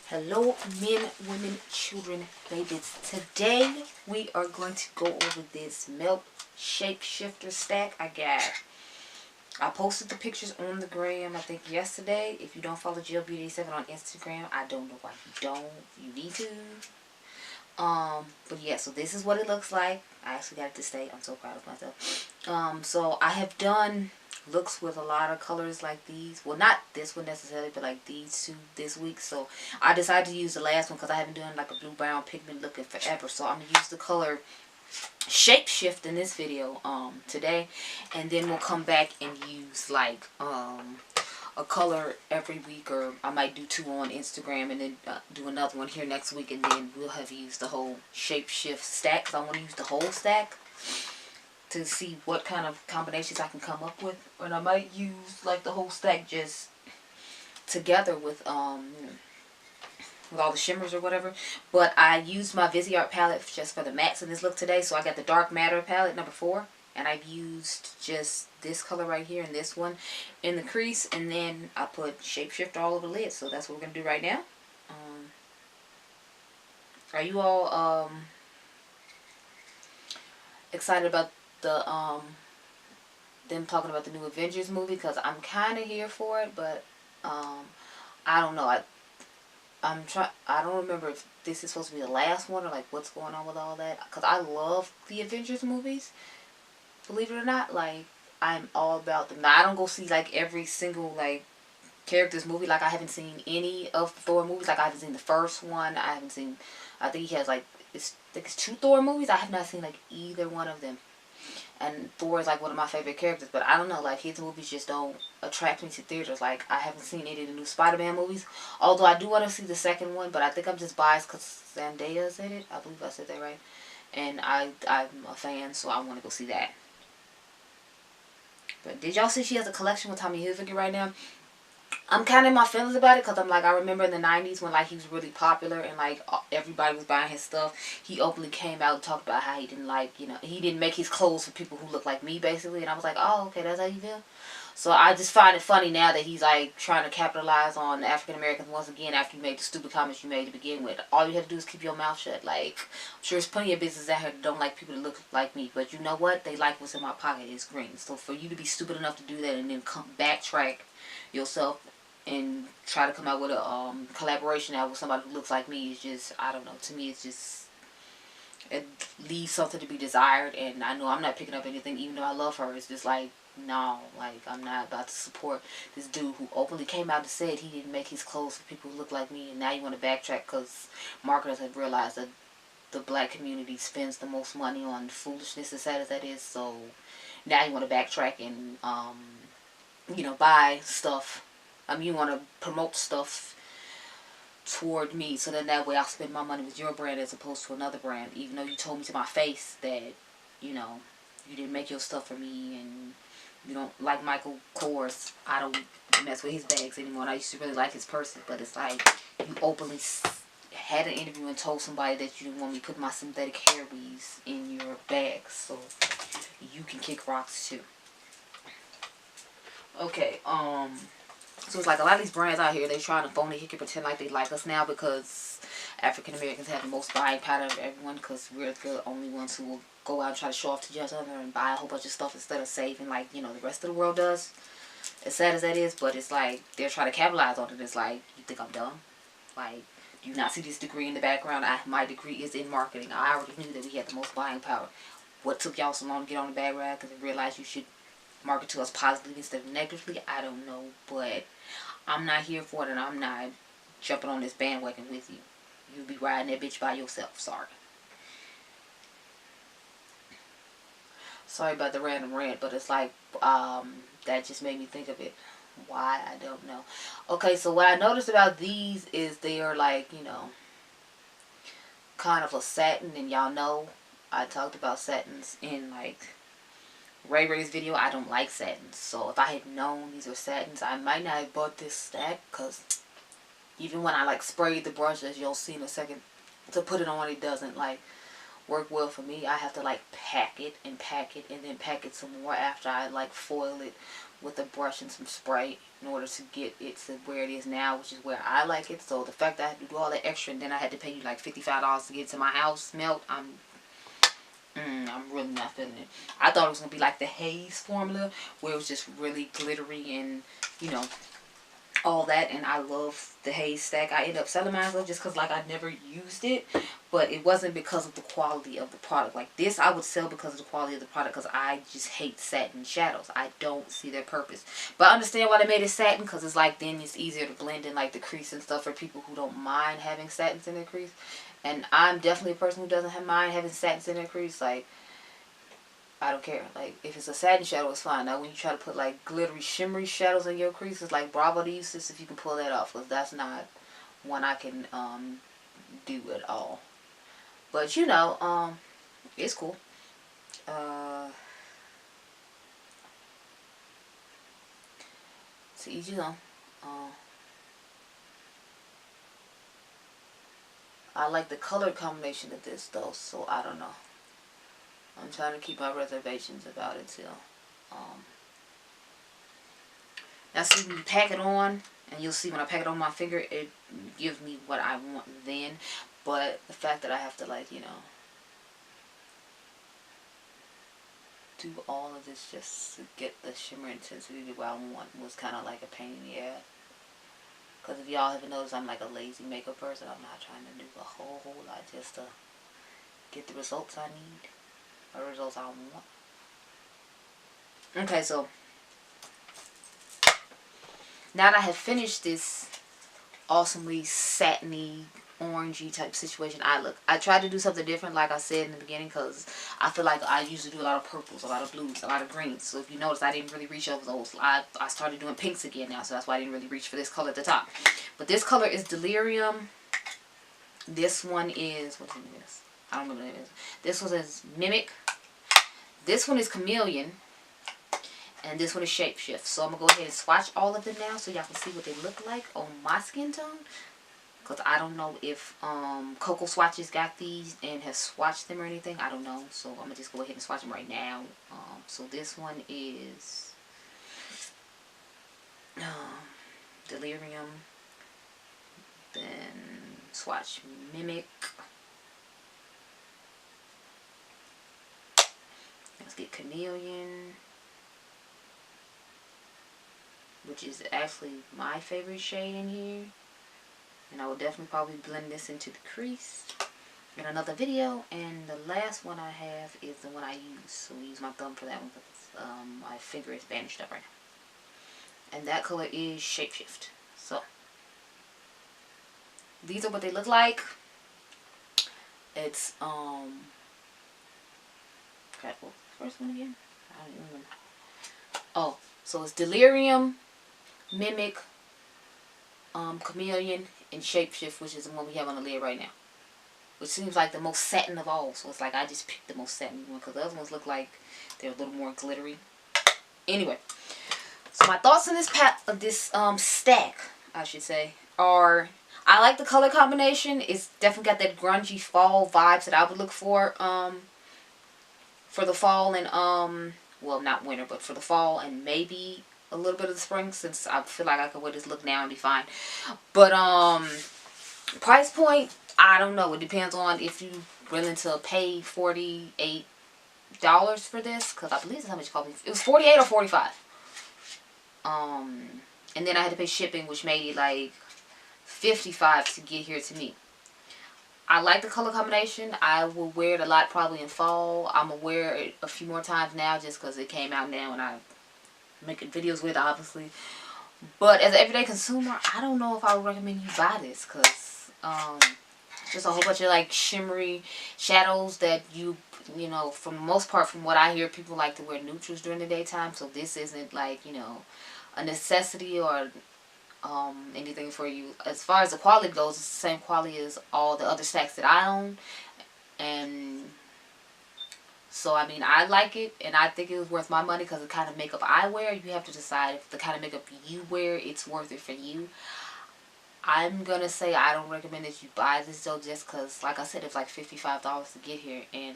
Hello men, women, children, babies. Today we are going to go over this milk shapeshifter stack I got. I posted the pictures on the gram I think yesterday. If you don't follow GLBeauty7 on Instagram, I don't know why you don't. You need to. But yeah, so this is what it looks like. I actually got it to stay. I'm so proud of myself. So I have done looks with a lot of colors like these. Well, not this one necessarily, but like these two this week. So I decided to use the last one because I haven't done like a blue brown pigment look in forever. So I'm gonna use the color Shapeshift in this video today, and then we'll come back and use like a color every week, or I might do two on Instagram and then do another one here next week, and then we'll have used the whole Shapeshift stack because I want to use the whole stack to see what kind of combinations I can come up with. And I might use like the whole stack just together with all the shimmers or whatever. But I used my Viseart palette just for the mattes in this look today. So I got the Dark Matter palette number 4. And I've used just this color right here and this one in the crease. And then I put Shapeshifter all over the lid. So that's what we're going to do right now. Are you all excited about the them talking about the new Avengers movie? Because I'm kind of here for it, but I don't know. I don't remember if this is supposed to be the last one or like what's going on with all that. Because I love the Avengers movies, believe it or not. Like, I'm all about them. Now, I don't go see like every single like character's movie. Like, I haven't seen any of the Thor movies. Like, I haven't seen the first one. I haven't seen, I think he has like, I think it's 2 Thor movies. I have not seen like either one of them. And Thor is like one of my favorite characters, but I don't know, like his movies just don't attract me to theaters. Like, I haven't seen any of the new Spider-Man movies, although I do want to see the second one, but I think I'm just biased because Zendaya's in it. I believe I said that right. And I'm a fan, so I want to go see that. But did y'all see she has a collection with Tommy Hilfiger right now? I'm kind of in my feelings about it because I'm like, I remember in the 90s when like he was really popular and like everybody was buying his stuff. He openly came out and talked about how he didn't like, you know, he didn't make his clothes for people who look like me basically. And I was like, oh, okay, that's how you feel? So I just find it funny now that he's like trying to capitalize on African Americans once again after you made the stupid comments you made to begin with. All you have to do is keep your mouth shut. Like, I'm sure there's plenty of businesses out here that don't like people to look like me. But you know what? They like what's in my pocket is green. So for you to be stupid enough to do that and then come backtrack yourself and try to come out with a collaboration out with somebody who looks like me is just, I don't know, to me it's just, it leaves something to be desired. And I know I'm not picking up anything even though I love her. It's just like, no, like I'm not about to support this dude who openly came out and said he didn't make his clothes for people who look like me, and now you want to backtrack because marketers have realized that the black community spends the most money on foolishness, as sad as that is. So now you want to backtrack and you know, buy stuff. You want to promote stuff toward me, so then that way I'll spend my money with your brand as opposed to another brand, even though you told me to my face that, you know, you didn't make your stuff for me and you don't like Michael Kors. I don't mess with his bags anymore, and I used to really like his purses, but it's like you openly had an interview and told somebody that you didn't want me putting my synthetic hair weaves in your bags, so you can kick rocks too. Okay, so it's like a lot of these brands out here, they trying to phony hickey pretend like they like us now because African Americans have the most buying power of everyone because we're the only ones who will go out and try to show off to each other and buy a whole bunch of stuff instead of saving like, you know, the rest of the world does. As sad as that is, but it's like they're trying to capitalize on it. It's like, you think I'm dumb? Like, do you not see this degree in the background? My degree is in marketing. I already knew that we had the most buying power. What took y'all so long to get on the bag ride? Because I realized you should market to us positively instead of negatively. I don't know, but I'm not here for it, and I'm not jumping on this bandwagon with you. You'll be riding that bitch by yourself. Sorry. Sorry about the random rant, but it's like, that just made me think of it. Why? I don't know. Okay, so what I noticed about these is they are like, you know, kind of a satin, and y'all know I talked about satins in like Ray Ray's video. I don't like satins, so if I had known these were satins, I might not have bought this stack, because even when I like sprayed the brush, as you'll see in a second, to put it on, it doesn't like work well for me. I have to like pack it and then pack it some more after I like foil it with a brush and some spray in order to get it to where it is now, which is where I like it. So the fact that I had to do all that extra and then I had to pay you like $55 to get it to my house melt, I'm really not feeling it. I thought it was going to be like the Haze formula, where it was just really glittery and, you know, all that. And I love the Haze stack. I ended up selling myself just because, like, I never used it. But it wasn't because of the quality of the product. Like this, I would sell because of the quality of the product, because I just hate satin shadows. I don't see their purpose. But I understand why they made it satin, because it's like then it's easier to blend in like the crease and stuff for people who don't mind having satins in their crease. And I'm definitely a person who doesn't mind having satins in their crease. Like, I don't care. Like, if it's a satin shadow, it's fine. Now, when you try to put, like, glittery, shimmery shadows in your creases, like, bravo to you, sis, if you can pull that off. Because that's not one I can do at all. But, you know, it's cool. To each his own. I like the color combination of this, though, so I don't know. I'm trying to keep my reservations about it till. Now see, when you pack it on, and you'll see when I pack it on my finger, it gives me what I want then. But the fact that I have to, like, you know, do all of this just to get the shimmer intensity that I want was kind of like a pain in the ass. Because if y'all haven't noticed, I'm like a lazy makeup person. I'm not trying to do a whole lot just to get the results I need. Or the results I want. Okay, so now that I have finished this awesomely satiny, orangey type situation, I tried to do something different, like I said in the beginning, because I feel like I usually do a lot of purples, a lot of blues, a lot of greens. So if you notice, I didn't really reach over those. I started doing pinks again now, so that's why I didn't really reach for this color at the top. But this color is Delirium. This one is, what's the name of this? I don't remember what it is. This one is Mimic. This one is Chameleon. And this one is Shapeshift. So I'm going to go ahead and swatch all of them now so y'all can see what they look like on my skin tone. Because I don't know if Cocoa Swatches got these and has swatched them or anything. I don't know. So I'm going to just go ahead and swatch them right now. So this one is Delirium. Then swatch Mimic. Let's get Chameleon, which is actually my favorite shade in here. And I will definitely probably blend this into the crease in another video. And the last one I have is the one I use. So we use my thumb for that one because my finger is bandaged up right now. And that color is Shapeshift. So these are what they look like. It's okay, what was the first one again? I don't even remember. Oh, so it's Delirium, Mimic, Chameleon, and Shapeshift, which is the one we have on the lid right now. Which seems like the most satin of all. So it's like I just picked the most satin one because the other ones look like they're a little more glittery. Anyway, so my thoughts on this stack, I should say, are I like the color combination. It's definitely got that grungy fall vibes that I would look for the fall and well, not winter, but for the fall and maybe a little bit of the spring, since I feel like I could wear this look now and be fine. But price point, I don't know. It depends on if you willing to pay $48 for this, because I believe that's how much it cost me. It was $48 or $45. And then I had to pay shipping, which made it like $55 to get here to me. I like the color combination. I will wear it a lot probably in fall. I'm going to wear it a few more times now just because it came out now and I'm making videos with it, obviously. But as an everyday consumer, I don't know if I would recommend you buy this because just a whole bunch of like shimmery shadows that you know, for the most part, from what I hear, people like to wear neutrals during the daytime. So this isn't like, you know, a necessity or anything for you. As far as the quality goes, it's the same quality as all the other stacks that I own. And so, I mean, I like it, and I think it was worth my money because the kind of makeup I wear, you have to decide if the kind of makeup you wear, it's worth it for you. I'm gonna say I don't recommend that you buy this though, just cause like I said, it's like $55 to get here, and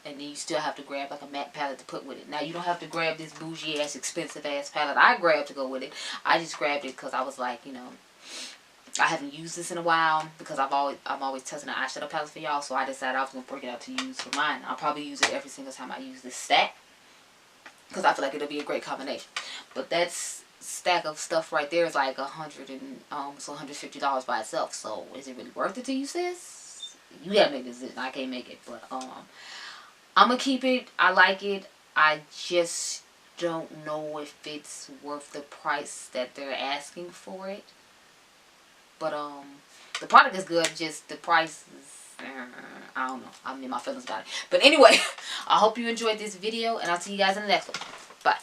then you still have to grab like a matte palette to put with it. Now you don't have to grab this bougie ass expensive ass palette I grabbed to go with it. I just grabbed it because I was like, you know, I haven't used this in a while because I'm always testing the eyeshadow palette for y'all, so I decided I was gonna break it out to use for mine. I'll probably use it every single time I use this stack because I feel like it'll be a great combination. But that's stack of stuff right there is like $150 by itself. So is it really worth it to you, sis? You gotta make this decision. I can't make it, but I'm gonna keep it. I like it. I just don't know if it's worth the price that they're asking for it. But the product is good. Just the price is, I don't know. I'm in my feelings about it. But anyway, I hope you enjoyed this video, and I'll see you guys in the next one. Bye.